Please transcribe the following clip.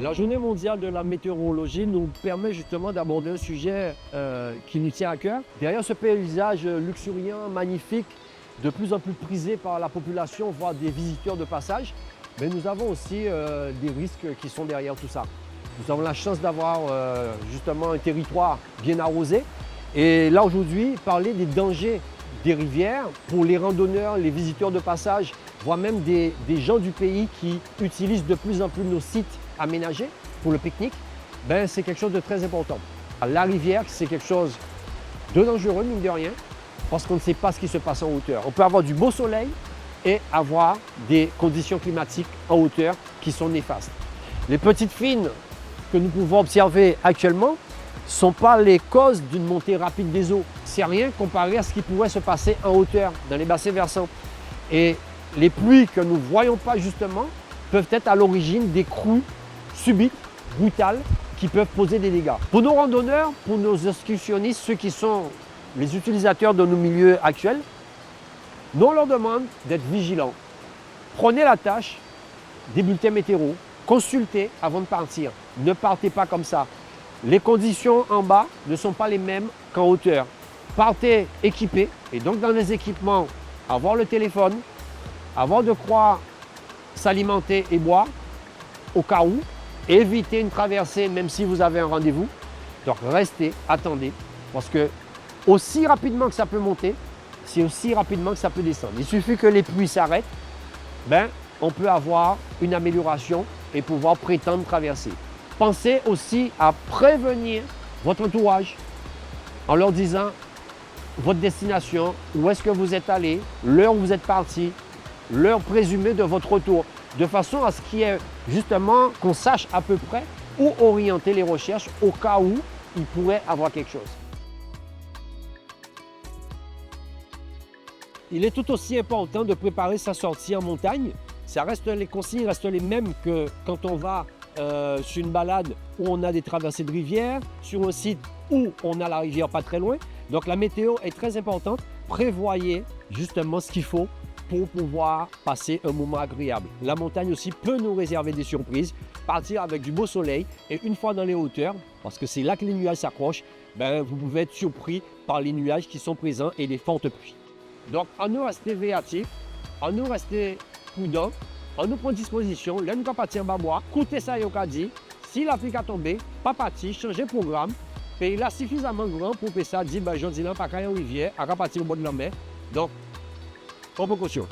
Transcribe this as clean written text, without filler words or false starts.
La Journée mondiale de la météorologie nous permet justement d'aborder un sujet qui nous tient à cœur. Derrière ce paysage luxuriant, magnifique, de plus en plus prisé par la population, voire des visiteurs de passage, mais nous avons aussi des risques qui sont derrière tout ça. Nous avons la chance d'avoir justement un territoire bien arrosé. Et là aujourd'hui, parler des dangers des rivières pour les randonneurs, les visiteurs de passage, voire même des gens du pays qui utilisent de plus en plus nos sites aménagés pour le pique-nique, ben, c'est quelque chose de très important. La rivière, c'est quelque chose de dangereux, mine de rien, parce qu'on ne sait pas ce qui se passe en hauteur. On peut avoir du beau soleil et avoir des conditions climatiques en hauteur qui sont néfastes. Les petites fines que nous pouvons observer actuellement ne sont pas les causes d'une montée rapide des eaux. C'est rien comparé à ce qui pourrait se passer en hauteur, dans les bassins versants. Et les pluies que nous ne voyons pas justement peuvent être à l'origine des crues subites, brutales, qui peuvent poser des dégâts. Pour nos randonneurs, pour nos excursionnistes, ceux qui sont les utilisateurs de nos milieux actuels, nous on leur demande d'être vigilants. Prenez la tâche des bulletins météo, consultez avant de partir. Ne partez pas comme ça. Les conditions en bas ne sont pas les mêmes qu'en hauteur. Partez équipés, et donc dans les équipements, avoir le téléphone, avoir de quoi s'alimenter et boire, au cas où, évitez une traversée même si vous avez un rendez-vous. Donc restez, attendez, parce que aussi rapidement que ça peut monter, c'est aussi rapidement que ça peut descendre. Il suffit que les pluies s'arrêtent, ben, on peut avoir une amélioration et pouvoir prétendre traverser. Pensez aussi à prévenir votre entourage en leur disant votre destination, où est-ce que vous êtes allé, l'heure où vous êtes parti, l'heure présumée de votre retour, de façon à ce qu'il y ait justement qu'on sache à peu près où orienter les recherches au cas où il pourrait avoir quelque chose. Il est tout aussi important de préparer sa sortie en montagne. Les consignes restent les mêmes que quand on va sur une balade où on a des traversées de rivière, sur un site où on a la rivière pas très loin. Donc la météo est très importante. Prévoyez justement ce qu'il faut pour pouvoir passer un moment agréable. La montagne aussi peut nous réserver des surprises. Partir avec du beau soleil et une fois dans les hauteurs, parce que c'est là que les nuages s'accrochent, ben, vous pouvez être surpris par les nuages qui sont présents et les fortes pluies. Donc, on nous rester véatif, on nous rester prudent, on nous prend disposition, là nous partir en bois, écoutez ça et au dit, si la pluie a tombé, pas parti, changer programme, pays là suffisamment grand pour que ça dit, ben, je dis là, pas qu'à une rivière, à partir au bord de la mer. Donc, en précaution.